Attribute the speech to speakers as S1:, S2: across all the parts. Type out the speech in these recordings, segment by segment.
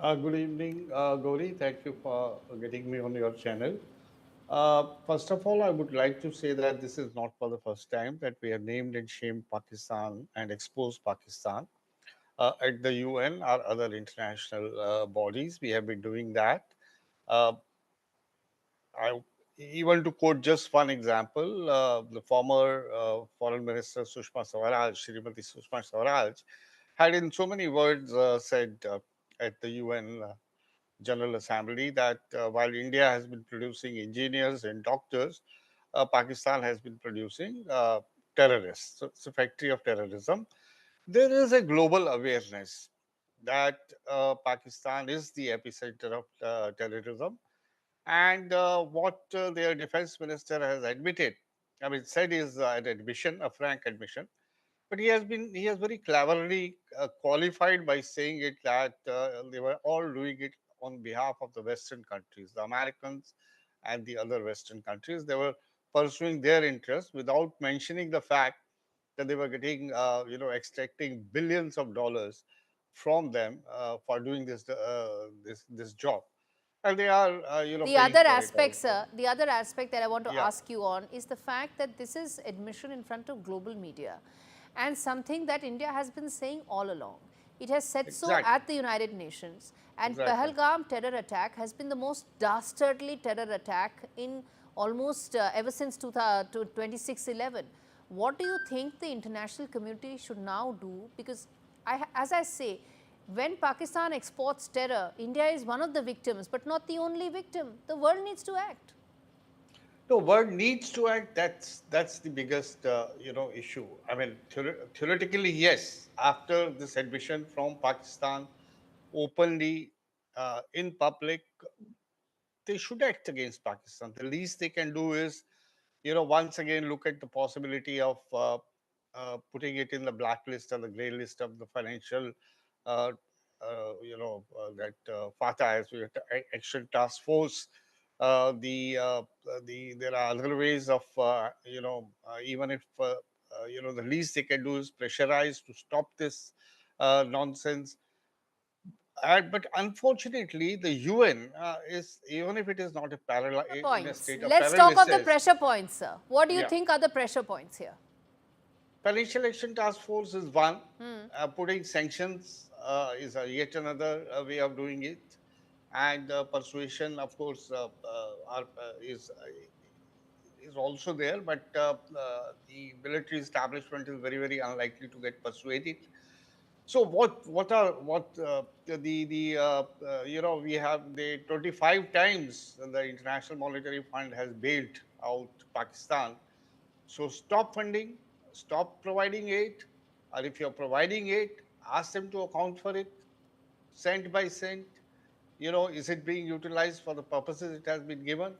S1: Good evening, Gaurie. Thank you for getting me on your channel. First of all, I would like to say that this is not for the first time that we have named and shamed Pakistan and exposed Pakistan at the UN or other international bodies. We have been doing that. Uh, I even to quote just one example, the former Foreign Minister Sushma Swaraj, Srimati Sushma Swaraj, had in so many words said at the UN General Assembly that while India has been producing engineers and doctors, Pakistan has been producing terrorists. So it's a factory of terrorism. There is a global awareness that Pakistan is the epicenter of terrorism, and what their defense minister has admitted, I mean, said is an admission, a frank admission. But he has very cleverly qualified by saying it that they were all doing it on behalf of the Western countries, the Americans and the other Western countries. They were pursuing their interests without mentioning the fact that they were getting, extracting billions of dollars from them for doing this job, and they are,
S2: The
S1: paying
S2: other
S1: for it
S2: aspect,
S1: also.
S2: sir, the other aspect that I want to
S1: Yeah,
S2: ask you on is the fact that this is admission in front of global media and something that India has been saying all along. It has said so
S1: exactly,
S2: at the United Nations, and
S1: exactly.
S2: Pahalgam terror attack has been the most dastardly terror attack in almost ever since 2611. What do you think the international community should now do? Because as I say, when Pakistan exports terror, India is one of the victims, but not the only victim. The world needs to act.
S1: No, world needs to act. That's the biggest issue. I mean, theoretically, yes. After this admission from Pakistan, openly in public, they should act against Pakistan. The least they can do is, once again look at the possibility of putting it in the blacklist or the grey list of the financial, uh, that FATA, as we Action Task Force. There are other ways of, even if the least they can do is pressurize to stop this nonsense. But unfortunately, the UN is, even if it is not a
S2: Pressure
S1: in a
S2: points.
S1: state of
S2: Let's talk of the
S1: paralysis.
S2: pressure points, sir. What do you
S1: Yeah,
S2: think are the pressure points here?
S1: Financial Action Task Force is one. Putting sanctions is yet another way of doing it, and persuasion, of course, is also there. But the military establishment is very, very unlikely to get persuaded. So we have the 25 times the International Monetary Fund has bailed out Pakistan. So stop funding, stop providing aid, or if you're providing aid, ask them to account for it, cent by cent. Is it being utilized for the purposes it has been given,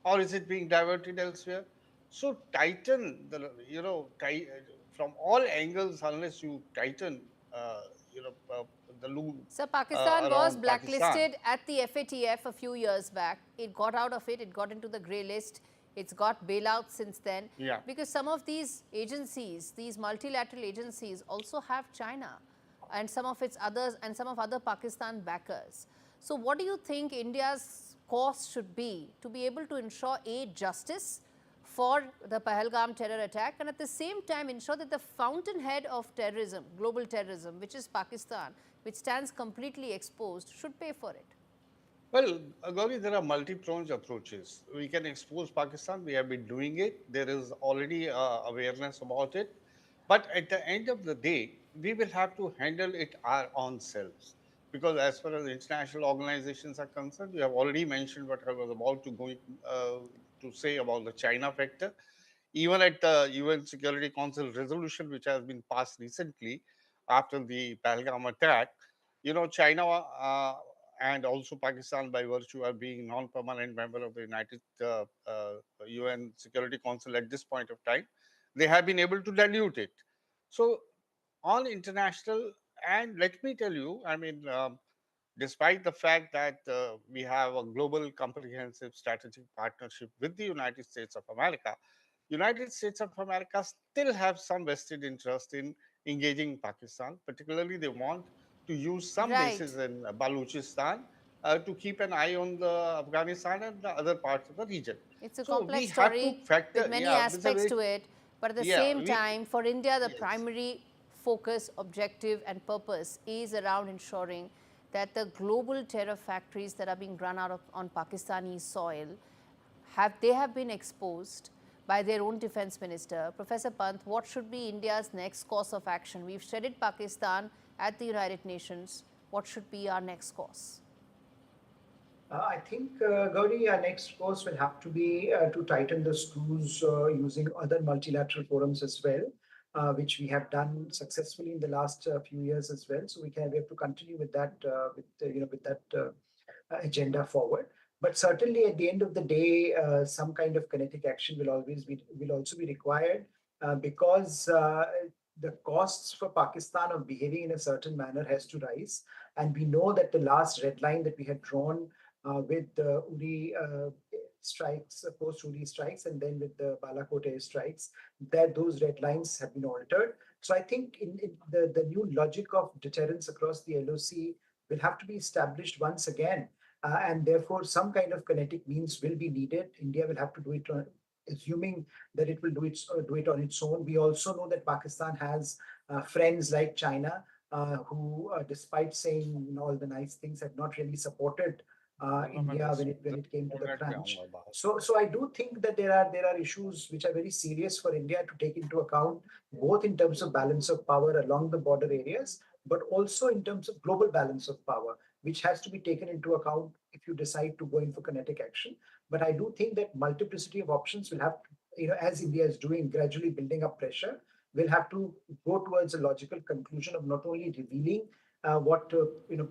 S1: or is it being diverted elsewhere? So tighten from all angles, unless you tighten, the loop
S2: So Pakistan was
S1: around Pakistan.
S2: blacklisted at the FATF a few years back. It got out of it. It got into the grey list. It's got bailouts since then
S1: Yeah.
S2: because some of these agencies, these multilateral agencies also have China and some of its others and some of other Pakistan backers. So what do you think India's course should be able to ensure aid justice for the Pahalgam terror attack and at the same time ensure that the fountainhead of terrorism, global terrorism, which is Pakistan, which stands completely exposed, should pay for it?
S1: Well, Gauri, there are multi-pronged approaches. We can expose Pakistan. We have been doing it. There is already awareness about it. But at the end of the day, we will have to handle it our own selves. Because as far as international organizations are concerned, we have already mentioned what I was about to say about the China factor. Even at the UN Security Council resolution, which has been passed recently after the Pahalgam attack, China and also Pakistan, by virtue of being non-permanent member of the United UN Security Council at this point of time, they have been able to dilute it. So on international, and let me tell you, I mean, despite the fact that we have a global comprehensive strategic partnership with the United States of America, United States of America still have some vested interest in engaging Pakistan. Particularly, they want to use some
S2: Right.
S1: bases in Balochistan to keep an eye on the Afghanistan and the other parts of the region.
S2: It's a
S1: So we
S2: complex
S1: have to
S2: story with
S1: factor,
S2: many
S1: yeah, it's a
S2: aspects
S1: very,
S2: to it, but at the
S1: yeah,
S2: same time, for India, the
S1: yes.
S2: primary focus, objective, and purpose is around ensuring that the global terror factories that are being run out of on Pakistani soil have been exposed by their own defense minister. Professor Pant, what should be India's next course of action? We've studied Pakistan at the United Nations. What should be our next course?
S3: I think, Gaurie, our next course will have to be to tighten the screws using other multilateral forums as well, which we have done successfully in the last few years as well. So we have to continue with that with that agenda forward. But certainly, at the end of the day, some kind of kinetic action will also be required because the costs for Pakistan of behaving in a certain manner has to rise, and we know that the last red line that we had drawn with the Uri strikes, post-Uri strikes, and then with the Balakot air strikes, that those red lines have been altered. So I think in the new logic of deterrence across the LOC will have to be established once again. And therefore, some kind of kinetic means will be needed. India will have to do it, assuming that it will do it on its own. We also know that Pakistan has friends like China, who, despite saying all the nice things, have not really supported
S1: मतलब मैं
S3: India
S1: दस
S3: when it came to the
S1: minute पे
S3: crunch.
S1: आऊंगा बाहर.
S3: So I do think that there are issues which are very serious for India to take into account, both in terms of balance of power along the border areas, but also in terms of global balance of power, which has to be taken into account if you decide to go in for kinetic action. But I do think that multiplicity of options will have to, as India is doing, gradually building up pressure, will have to go towards a logical conclusion of not only revealing what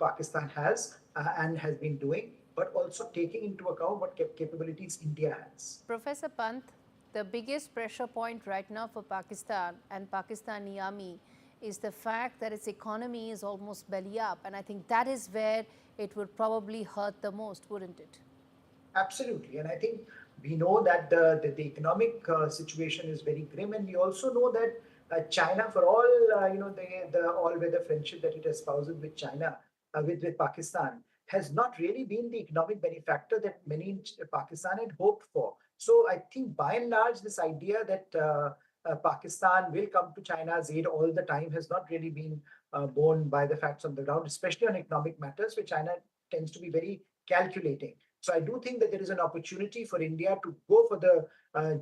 S3: Pakistan has and has been doing, but also taking into account what capabilities India has.
S2: Professor Pant, the biggest pressure point right now for Pakistan and Pakistani army is the fact that its economy is almost belly up, and I think that is where it would probably hurt the most, wouldn't it?
S3: Absolutely, and I think we know that the economic situation is very grim, and we also know that China, for all the all-weather friendship that it espouses with China, with Pakistan, has not really been the economic benefactor that many in Pakistan had hoped for. So I think, by and large, this idea that Pakistan will come to China's aid all the time has not really been borne by the facts on the ground, especially on economic matters, where China tends to be very calculating. So I do think that there is an opportunity for India to go for the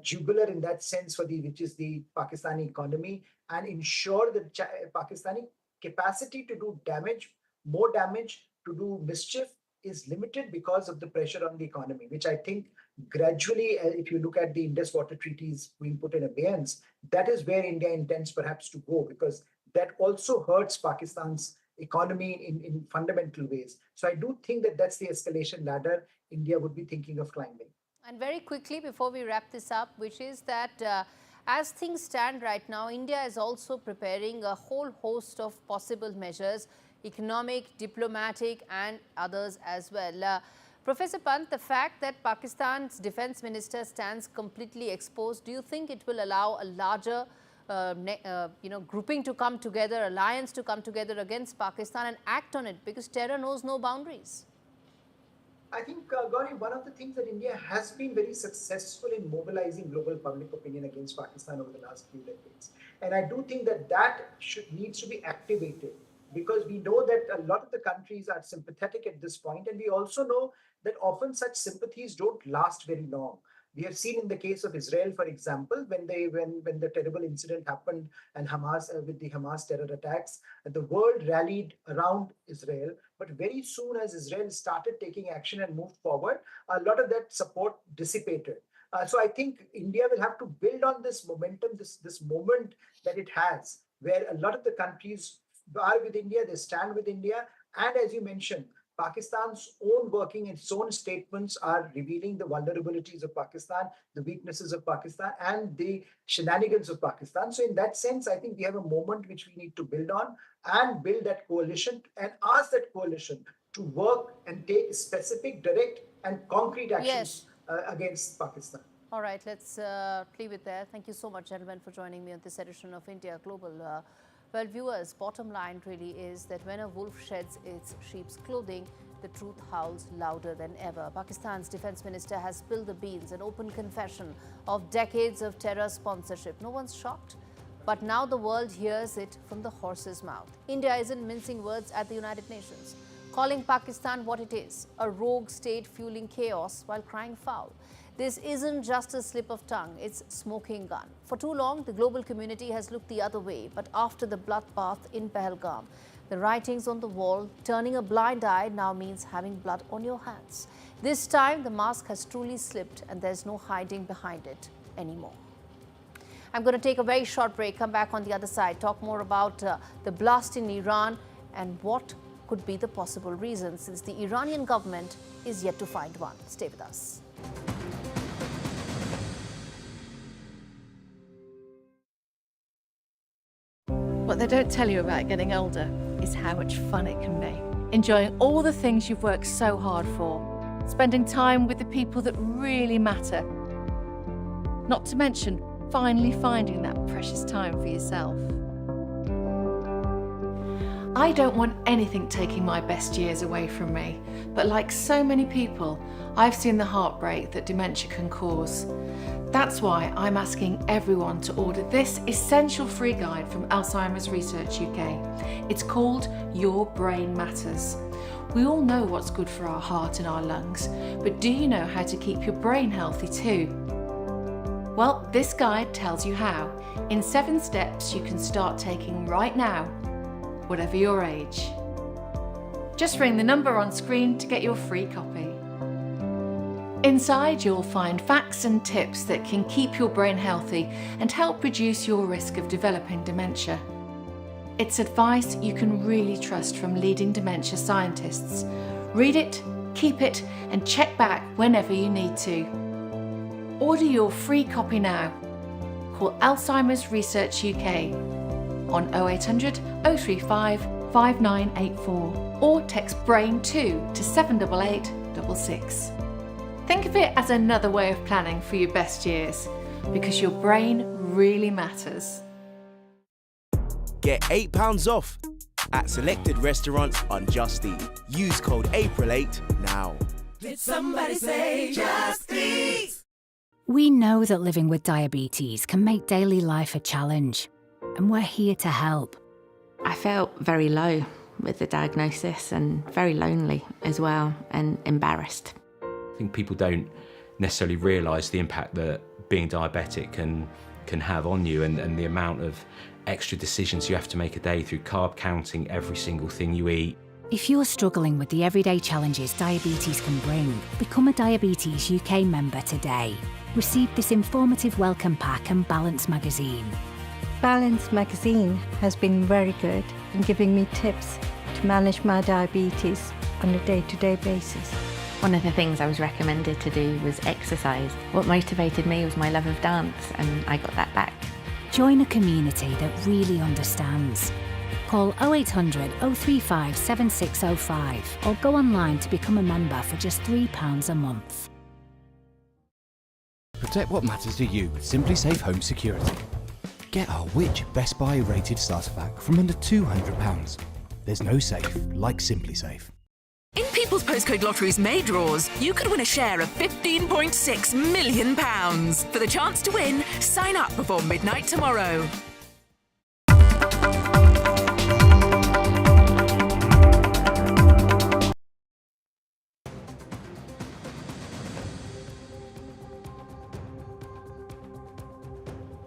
S3: jugular in that sense, which is the Pakistani economy, and ensure that Pakistani capacity to do damage, more damage, to do mischief is limited because of the pressure on the economy, which I think gradually, if you look at the Indus Water Treaties being put in abeyance, that is where India intends perhaps to go, because that also hurts Pakistan's economy in fundamental ways. So I do think that that's the escalation ladder India would be thinking of climbing.
S2: And very quickly, before we wrap this up, which is that as things stand right now, India is also preparing a whole host of possible measures, economic, diplomatic, and others as well. Professor Pant, the fact that Pakistan's defense minister stands completely exposed, do you think it will allow a larger grouping to come together, alliance to come together against Pakistan and act on it, because terror knows no boundaries?
S3: I think, Gauri, one of the things that India has been very successful in mobilizing global public opinion against Pakistan over the last few decades. And I do think that needs to be activated, because we know that a lot of the countries are sympathetic at this point, and we also know that often such sympathies don't last very long. We have seen in the case of Israel, for example, when the terrible incident happened and Hamas with the Hamas terror attacks, the world rallied around Israel. But very soon as Israel started taking action and moved forward, a lot of that support dissipated. So I think India will have to build on this momentum, this moment that it has, where a lot of the countries are with India, they stand with India, and as you mentioned, Pakistan's own working, its own statements are revealing the vulnerabilities of Pakistan, the weaknesses of Pakistan, and the shenanigans of Pakistan. So in that sense, I think we have a moment which we need to build on and build that coalition and ask that coalition to work and take specific, direct, and concrete actions
S2: Yes.
S3: against Pakistan.
S2: All right, let's leave it there. Thank you so much, gentlemen, for joining me on this edition of India Global. Well, viewers, bottom line really is that when a wolf sheds its sheep's clothing, the truth howls louder than ever. Pakistan's Defence Minister has spilled the beans, an open confession of decades of terror sponsorship. No one's shocked, but now the world hears it from the horse's mouth. India isn't mincing words at the United Nations, calling Pakistan what it is, a rogue state fueling chaos while crying foul. This isn't just a slip of tongue, it's smoking gun. For too long, the global community has looked the other way, but after the bloodbath in Pahalgam, the writings on the wall, turning a blind eye now means having blood on your hands. This time, the mask has truly slipped and there's no hiding behind it anymore. I'm going to take a very short break, come back on the other side, talk more about the blast in Iran and what could be the possible reason, since the Iranian government is yet to find one. Stay with us.
S4: What they don't tell you about getting older is how much fun it can be. Enjoying all the things you've worked so hard for. Spending time with the people that really matter. Not to mention, finally finding that precious time for yourself. I don't want anything taking my best years away from me, but like so many people, I've seen the heartbreak that dementia can cause. That's why I'm asking everyone to order this essential free guide from Alzheimer's Research UK. It's called Your Brain Matters. We all know what's good for our heart and our lungs, but do you know how to keep your brain healthy too? Well, this guide tells you how, in 7 steps you can start taking right now, whatever your age. Just ring the number on screen to get your free copy. Inside, you'll find facts and tips that can keep your brain healthy and help reduce your risk of developing dementia. It's advice you can really trust from leading dementia scientists. Read it, keep it, and check back whenever you need to. Order your free copy now. Call Alzheimer's Research UK on 0800 035 5984 or text BRAIN2 to 78866. Think of it as another way of planning for your best years, because your brain really matters.
S5: Get £8 off at selected restaurants on Just Eat. Use code APRIL8 now.
S6: Did somebody say Just Eat?
S7: We know that living with diabetes can make daily life a challenge, and we're here to help.
S8: I felt very low with the diagnosis and very lonely as well, and embarrassed.
S9: I think people don't necessarily realise the impact that being diabetic can have on you, and the amount of extra decisions you have to make a day through carb counting every single thing you eat.
S7: If you're struggling with the everyday challenges diabetes can bring, become a Diabetes UK member today. Receive this informative welcome pack and Balance magazine.
S10: Balance magazine has been very good in giving me tips to manage my diabetes on a day-to-day basis.
S8: One of the things I was recommended to do was exercise. What motivated me was my love of dance, and I got that back.
S7: Join a community that really understands. Call 0800 035 7605 or go online to become a member for just £3 a month.
S11: Protect what matters to you with Simply Safe Home Security. Get our Which Best Buy rated starter pack from under £200. There's no safe like Simply Safe.
S6: In People's Postcode Lottery's May draws, you could win a share of £15.6 million. For the chance to win, sign up before midnight tomorrow.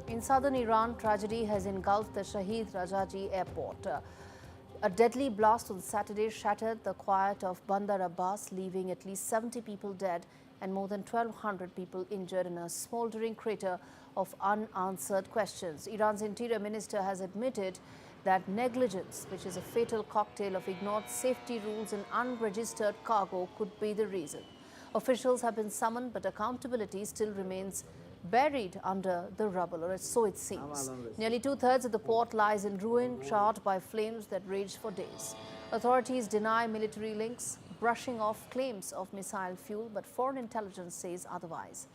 S2: In southern Iran, tragedy has engulfed the Shahid Rajaji airport. A deadly blast on Saturday shattered the quiet of Bandar Abbas, leaving at least 70 people dead and more than 1,200 people injured in a smoldering crater of unanswered questions. Iran's interior minister has admitted that negligence, which is a fatal cocktail of ignored safety rules and unregistered cargo, could be the reason. Officials have been summoned, but accountability still remains buried under the rubble, or so it seems. Nearly 2/3 of the port lies in ruin, charred by flames that raged for days. Authorities deny military links, brushing off claims of missile fuel, but foreign intelligence says otherwise.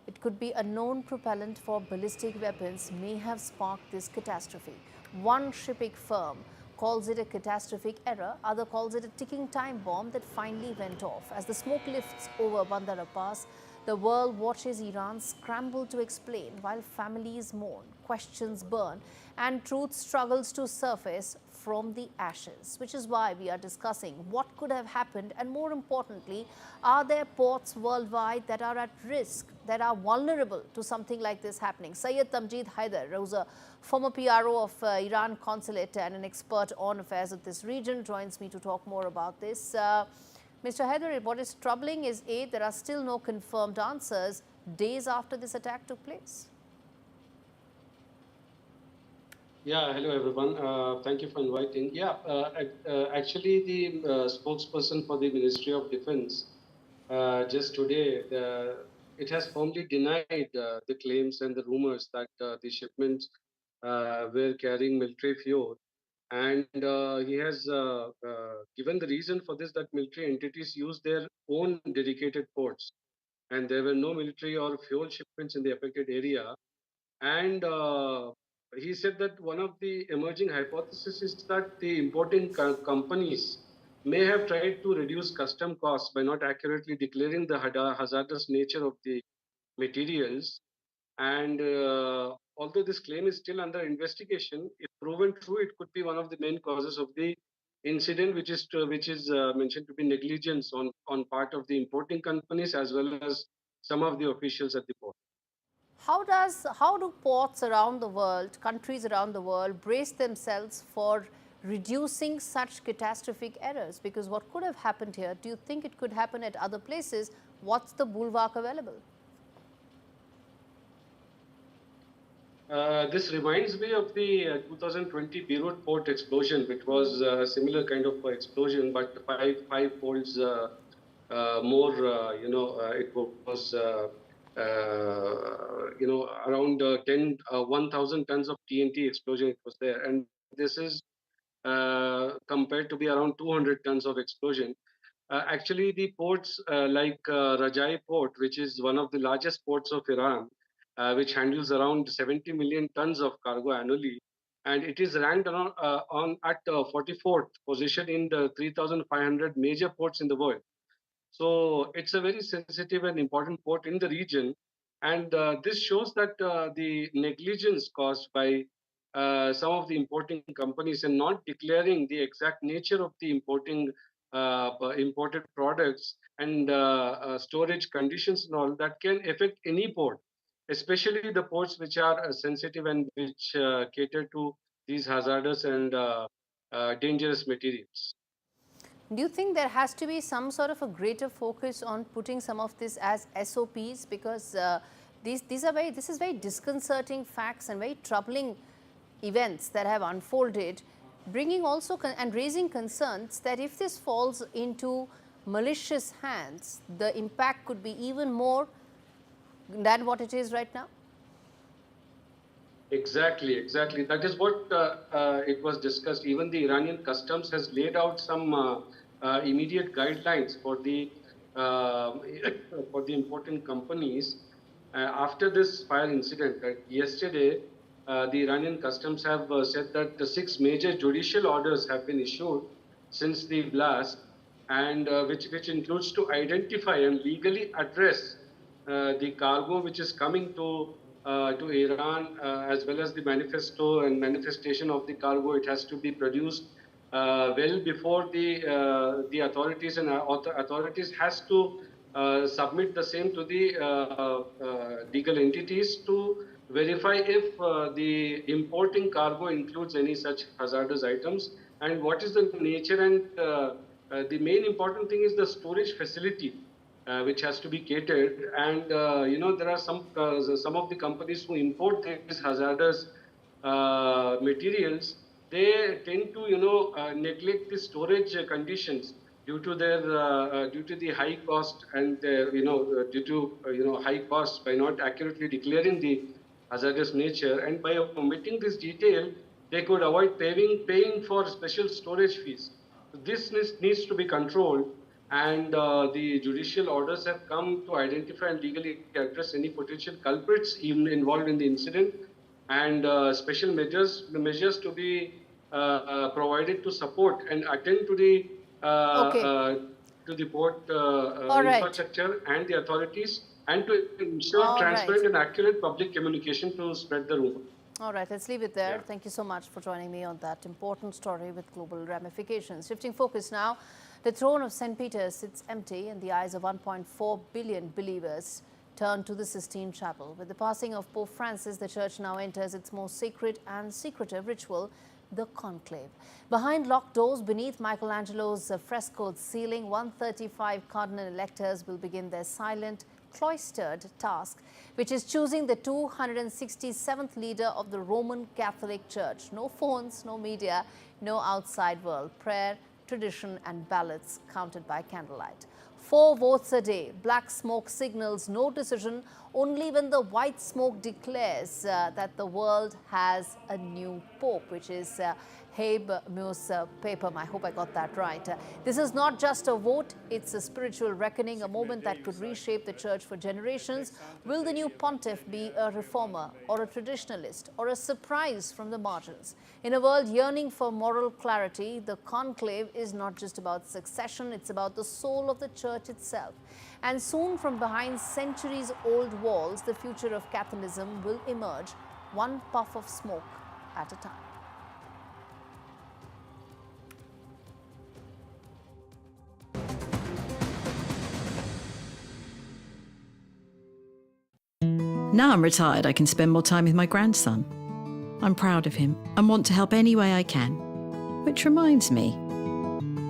S2: It could be a known propellant for ballistic weapons may have sparked this catastrophe. One shipping firm calls it a catastrophic error, other calls it a ticking time bomb that finally went off. As the smoke lifts over Bandara Pass, the world watches Iran scramble to explain while families mourn, questions burn, and truth struggles to surface from the ashes, which is why we are discussing what could have happened, and more importantly, are there ports worldwide that are at risk, that are vulnerable to something like this happening? Syed Tamjeed Haider, who's a former PRO of Iran consulate and an expert on affairs of this region, joins me to talk more about this. Mr. Haider, what is troubling is A, there are still no confirmed answers days after this attack took place.
S12: Yeah, hello everyone. Thank you for inviting. Yeah, actually the spokesperson for the Ministry of Defence just today, it has firmly denied the claims and the rumors that the shipments were carrying military fuel. And he has given the reason for this, that military entities use their own dedicated ports. And there were no military or fuel shipments in the affected area. And he said that one of the emerging hypotheses is that the importing companies may have tried to reduce custom costs by not accurately declaring the hazardous nature of the materials. And although this claim is still under investigation, if proven true, it could be one of the main causes of the incident, which is mentioned to be negligence on part of the importing companies as well as some of the officials at the port.
S2: How do ports around the world, countries around the world, brace themselves for reducing such catastrophic errors? Because what could have happened here, do you think it could happen at other places? What's the bulwark available?
S12: This reminds me of the 2020 Beirut port explosion, which was a similar kind of explosion, but five folds more. It was around 1,000 tons of TNT explosion. It was there, and this is compared to be around 200 tons of explosion. Actually, the ports like Rajai port, which is one of the largest ports of Iran, which handles around 70 million tons of cargo annually, and it is ranked at 44th position in the 3,500 major ports in the world. So it's a very sensitive and important port in the region, and this shows that the negligence caused by some of the importing companies and not declaring the exact nature of the imported products and storage conditions and all that can affect any port, especially the ports which are sensitive and which cater to these hazardous and dangerous materials.
S2: Do you think there has to be some sort of a greater focus on putting some of this as SOPs? Because this is very disconcerting facts and very troubling events that have unfolded, bringing also and raising concerns that if this falls into malicious hands, the impact could be even more than what it is right now.
S12: Exactly. That is what it was discussed. Even the Iranian customs has laid out some immediate guidelines for the important companies after this fire incident. Yesterday, the Iranian customs have said that the 6 major judicial orders have been issued since the blast, and which includes to identify and legally address the cargo which is coming to Iran, as well as the manifesto and manifestation of the cargo. It has to be produced well before the authorities, and authorities has to submit the same to the legal entities to verify if the importing cargo includes any such hazardous items and what is the nature. And the main important thing is the storage facility which has to be catered. And there are some of the companies who import these hazardous materials. They tend to neglect the storage conditions due to their due to the high cost and due to high costs by not accurately declaring the hazardous nature, and by omitting this detail they could avoid paying for special storage fees. So this needs to be controlled, and the judicial orders have come to identify and legally address any potential culprits even involved in the incident, and special measures to be provided to support and attend to the port infrastructure and the authorities, and to ensure transparent and accurate public communication to spread the rumor.
S2: All right, let's leave it there. Thank you so much for joining me on that important story with global ramifications. Shifting focus now, the throne of St. Peter's sits empty and the eyes of 1.4 billion believers turn to the Sistine Chapel. With the passing of Pope Francis, the church now enters its most sacred and secretive ritual, the conclave. Behind locked doors, beneath Michelangelo's frescoed ceiling, 135 cardinal electors will begin their silent, cloistered task, which is choosing the 267th leader of the Roman Catholic Church. No phones, no media, no outside world. Prayer, tradition and ballots counted by candlelight. 4 votes a day. Black smoke signals no decision. Only when the white smoke declares that the world has a new pope, which is Habemus Papam. I hope I got that right. This is not just a vote, it's a spiritual reckoning, a moment that could reshape the church for generations. Will the new pontiff be a reformer or a traditionalist or a surprise from the margins? In a world yearning for moral clarity, the conclave is not just about succession, it's about the soul of the church itself. And soon, from behind centuries-old walls, the future of Catholicism will emerge, one puff of smoke at a time.
S13: Now I'm retired, I can spend more time with my grandson. I'm proud of him and want to help any way I can. Which reminds me.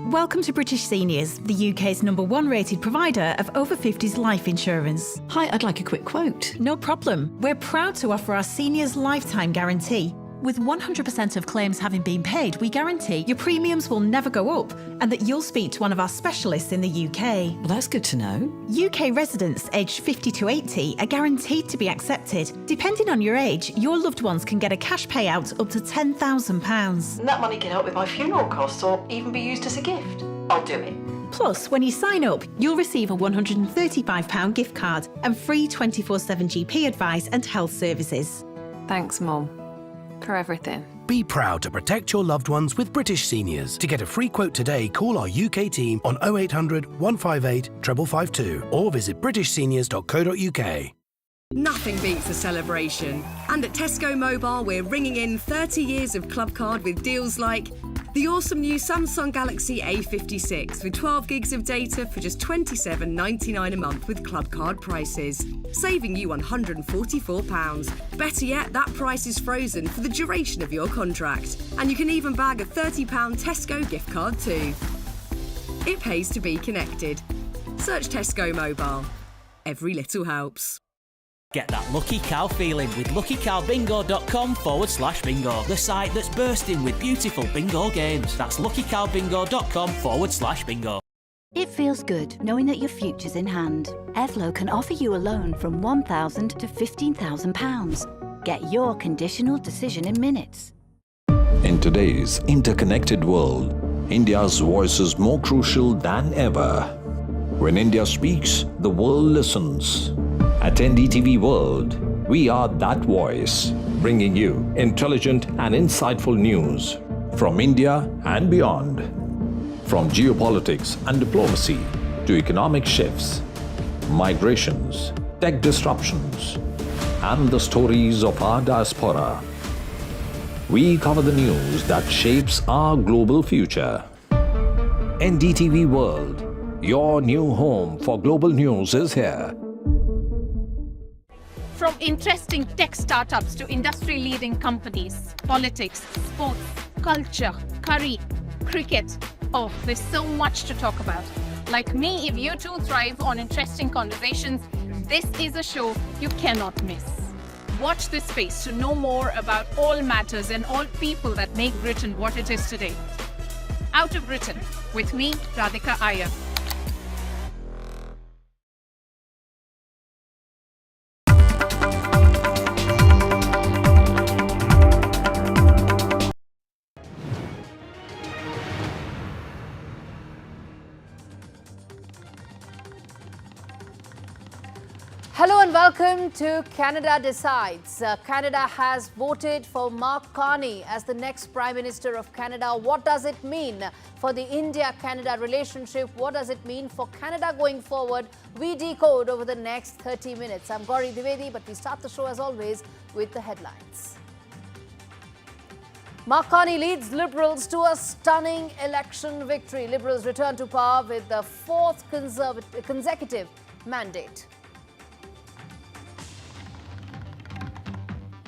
S14: Welcome to British Seniors, the UK's #1 rated provider of over 50s life insurance.
S13: Hi, I'd like a quick quote.
S14: No problem. We're proud to offer our seniors lifetime guarantee. With 100% of claims having been paid, we guarantee your premiums will never go up and that you'll speak to one of our specialists in the UK.
S13: Well, that's good to know.
S14: UK residents aged 50 to 80 are guaranteed to be accepted. Depending on your age, your loved ones can get a cash payout up to £10,000.
S15: And that money can help with my funeral costs or even be used as a gift. I'll do it.
S14: Plus, when you sign up, you'll receive a £135 gift card and free 24/7 GP advice and health services.
S8: Thanks, Mum, for everything.
S16: Be proud to protect your loved ones with British Seniors. To get a free quote today, call our UK team on 0800 158 552 or visit britishseniors.co.uk.
S17: Nothing beats a celebration. And at Tesco Mobile, we're ringing in 30 years of Club Card with deals like the awesome new Samsung Galaxy A56 with 12 gigs of data for just £27.99 a month with Club Card prices, saving you £144. Better yet, that price is frozen for the duration of your contract. And you can even bag a £30 Tesco gift card too. It pays to be connected. Search Tesco Mobile. Every little helps.
S18: Get that lucky cow feeling with luckycowbingo.com/bingo, the site that's bursting with beautiful bingo games. That's luckycowbingo.com/bingo.
S19: It feels good knowing that your future's in hand. Evlo can offer you a loan from £1,000 to £15,000. Get your conditional decision in minutes.
S20: In today's interconnected world, India's voice is more crucial than ever. When India speaks, the world listens. At NDTV World, we are that voice, bringing you intelligent and insightful news from India and beyond. From geopolitics and diplomacy to economic shifts, migrations, tech disruptions, and the stories of our diaspora. We cover the news that shapes our global future. NDTV World, your new home for global news is here.
S21: From interesting tech startups to industry-leading companies, politics, sports, culture, curry, cricket. Oh, there's so much to talk about. Like me, if you too thrive on interesting conversations, this is a show you cannot miss. Watch this space to know more about all matters and all people that make Britain what it is today. Out of Britain, with me, Radhika Iyer.
S2: Hello and welcome to Canada Decides. Canada has voted for Mark Carney as the next Prime Minister of Canada. What does it mean for the India-Canada relationship? What does it mean for Canada going forward? We decode over the next 30 minutes. I'm Gaurie Dwivedi, but we start the show as always with the headlines. Mark Carney leads Liberals to a stunning election victory. Liberals return to power with the fourth consecutive mandate.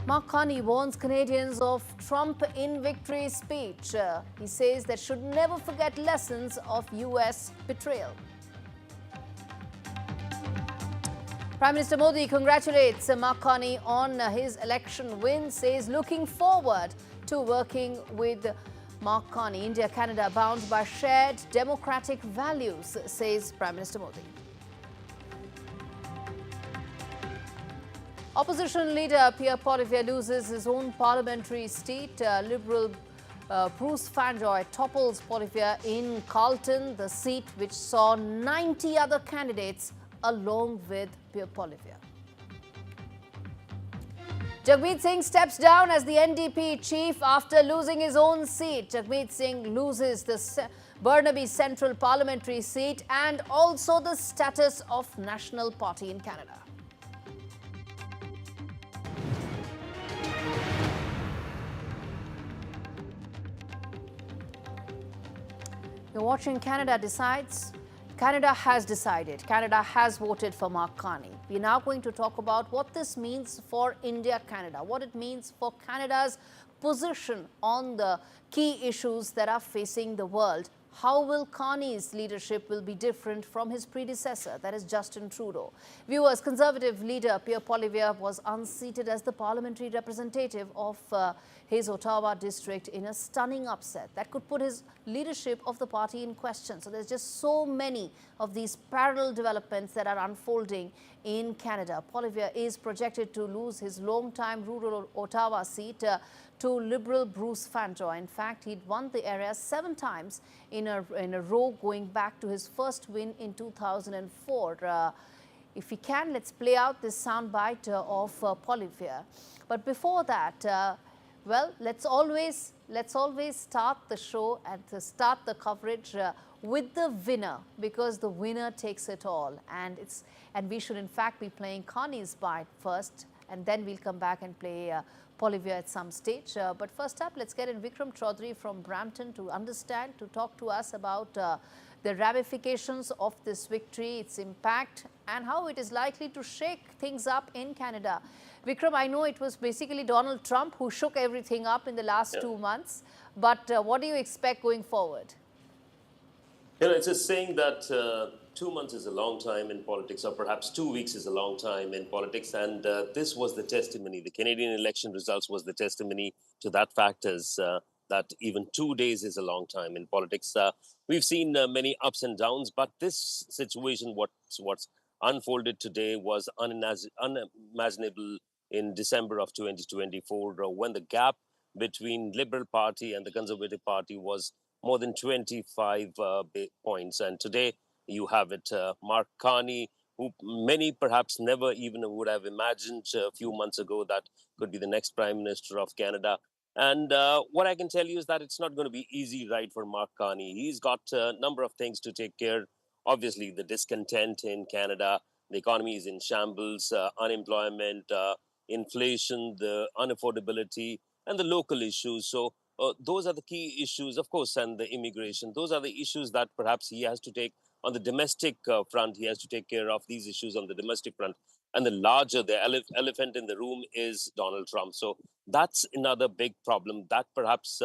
S2: Mark Carney warns Canadians of Trump in victory speech. He says they should never forget lessons of US betrayal. Prime Minister Modi congratulates Mark Carney on his election win, says looking forward to working with Mark Carney. India-Canada bound by shared democratic values, says Prime Minister Modi. Opposition leader Pierre Poilievre loses his own parliamentary seat. Liberal Bruce Fanjoy topples Poilievre in Carlton, the seat which saw 90 other candidates along with Pierre Poilievre. Jagmeet Singh steps down as the NDP chief after losing his own seat. Jagmeet Singh loses the Burnaby Central parliamentary seat and also the status of National Party in Canada. You're watching Canada Decides. Canada has decided. Canada has voted for Mark Carney. We're now going to talk about what this means for India-Canada, what it means for Canada's position on the key issues that are facing the world. How will Carney's leadership will be different from his predecessor, that is Justin Trudeau? Viewers, Conservative leader Pierre Poilievre was unseated as the parliamentary representative of his Ottawa district in a stunning upset that could put his leadership of the party in question. So there's just so many of these parallel developments that are unfolding in Canada. Poilievre is projected to lose his long-time rural Ottawa seat to Liberal Bruce Fanjoy. In fact, he'd won the area 7 times in a row, going back to his first win in 2004. If we can, let's play out this soundbite of Poilievre. But before that, well, let's always start the show and to start the coverage with the winner, because the winner takes it all. And we should in fact be playing Carney's bite first, and then we'll come back and play Poilievre at some stage. But first up, let's get in Vikram Chaudhary from Brampton to talk to us about the ramifications of this victory, its impact, and how it is likely to shake things up in Canada. Vikram, I know it was basically Donald Trump who shook everything up in the last 2 months, but what do you expect going forward?
S1: You know, it's a saying that 2 months is a long time in politics, or perhaps 2 weeks is a long time in politics. And this was the testimony. The Canadian election results was the testimony to that fact, is that even 2 days is a long time in politics. We've seen many ups and downs, but this situation, what's unfolded today, was unimaginable in December of 2024, when the gap between Liberal Party and the Conservative Party was more than 25 points. And today you have it, Mark Carney, who many perhaps never even would have imagined a few months ago that could be the next Prime Minister of Canada. And what I can tell you is that it's not going to be easy ride for Mark Carney. He's got a number of things to take care. Obviously, the discontent in Canada, the economy is in shambles, unemployment, inflation, the unaffordability, and the local issues. So those are the key issues, of course, and the immigration. Those are the issues that perhaps he has to take on the domestic front. He has to take care of these issues on the domestic front. And the elephant in the room is Donald Trump. So that's another big problem. That perhaps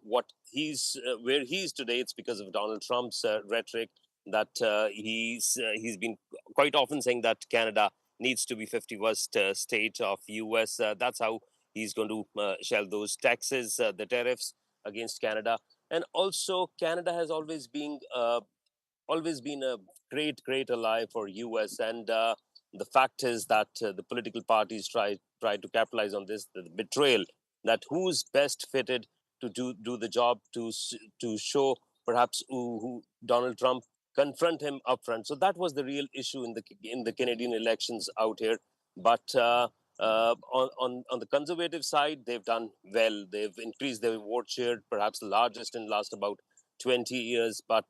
S1: where he's today, it's because of Donald Trump's rhetoric, that he's been quite often saying that Canada needs to be 51st state of US. That's how he's going to shell those taxes, the tariffs against Canada. And also, Canada has always been a great ally for US. And the fact is that the political parties try to capitalize on this, the betrayal, that who's best fitted to do the job, to show perhaps who Donald Trump confront him upfront. So that was the real issue in the Canadian elections out here. But on the Conservative side, they've done well. They've increased their vote share, perhaps the largest in last about 20 years. But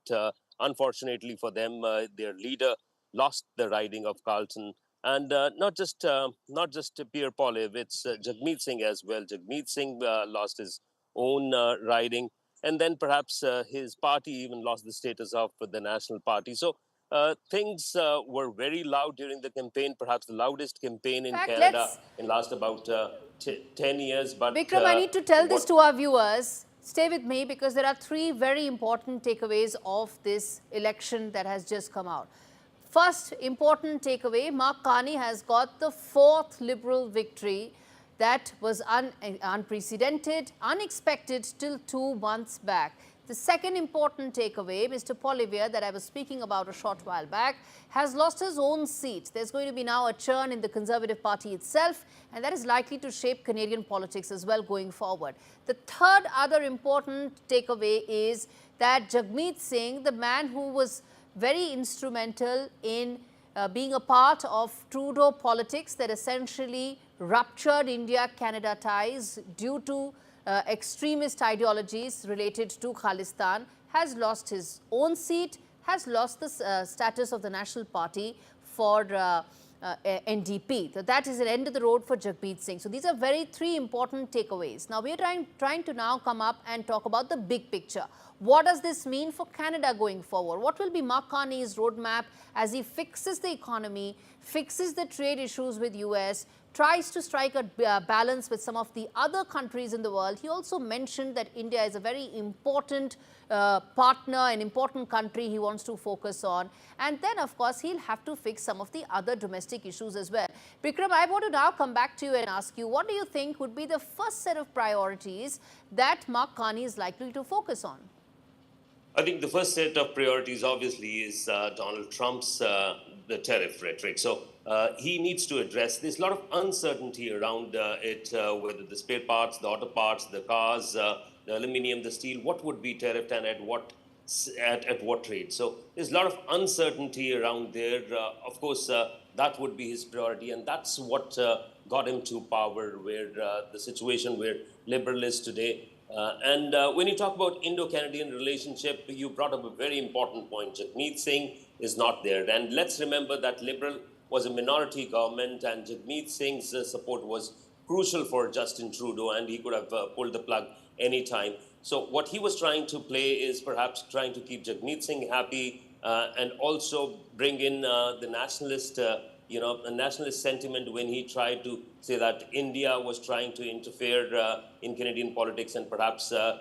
S1: unfortunately for them, their leader lost the riding of Carlton. And not just Pierre Poilievre, it's Jagmeet Singh as well. Jagmeet Singh lost his own riding. And then perhaps his party even lost the status of the national party. So things were very loud during the campaign, perhaps the loudest campaign in Canada in last about 10 years. But
S2: Vikram, I need to tell this to our viewers. Stay with me because there are three very important takeaways of this election that has just come out. First important takeaway, Mark Carney has got the fourth Liberal victory. That was unprecedented, unexpected till 2 months back. The second important takeaway, Mr. Poilievre, that I was speaking about a short while back, has lost his own seat. There's going to be now a churn in the Conservative Party itself, and that is likely to shape Canadian politics as well going forward. The third other important takeaway is that Jagmeet Singh, the man who was very instrumental in being a part of Trudeau politics that essentially ruptured India-Canada ties due to extremist ideologies related to Khalistan, has lost his own seat, has lost the status of the National Party for NDP. So that is an end of the road for Jagmeet Singh. So these are three important takeaways. Now we are trying to now come up and talk about the big picture. What does this mean for Canada going forward? What will be Mark Carney's roadmap as he fixes the economy, fixes the trade issues with US, tries to strike a balance with some of the other countries in the world? He also mentioned that India is a very important partner, an important country he wants to focus on. And then, of course, he'll have to fix some of the other domestic issues as well. Bikram, I want to now come back to you and ask you, what do you think would be the first set of priorities that Mark Carney is likely to focus on?
S1: I think the first set of priorities, obviously, is Donald Trump's the tariff rhetoric. So he needs to address. There's a lot of uncertainty around it, whether the spare parts, the auto parts, the cars, the aluminium, the steel, what would be tariffed and at what rate. So there's a lot of uncertainty around there. Of course, that would be his priority, and that's what got him to power, where the situation where Liberal is today. And when you talk about Indo-Canadian relationship, you brought up a very important point. Jagmeet Singh is not there. And let's remember that Liberal was a minority government, and Jagmeet Singh's support was crucial for Justin Trudeau, and he could have pulled the plug anytime. So what he was trying to play is perhaps trying to keep Jagmeet Singh happy and also bring in the nationalist a nationalist sentiment when he tried to say that India was trying to interfere in Canadian politics, and perhaps some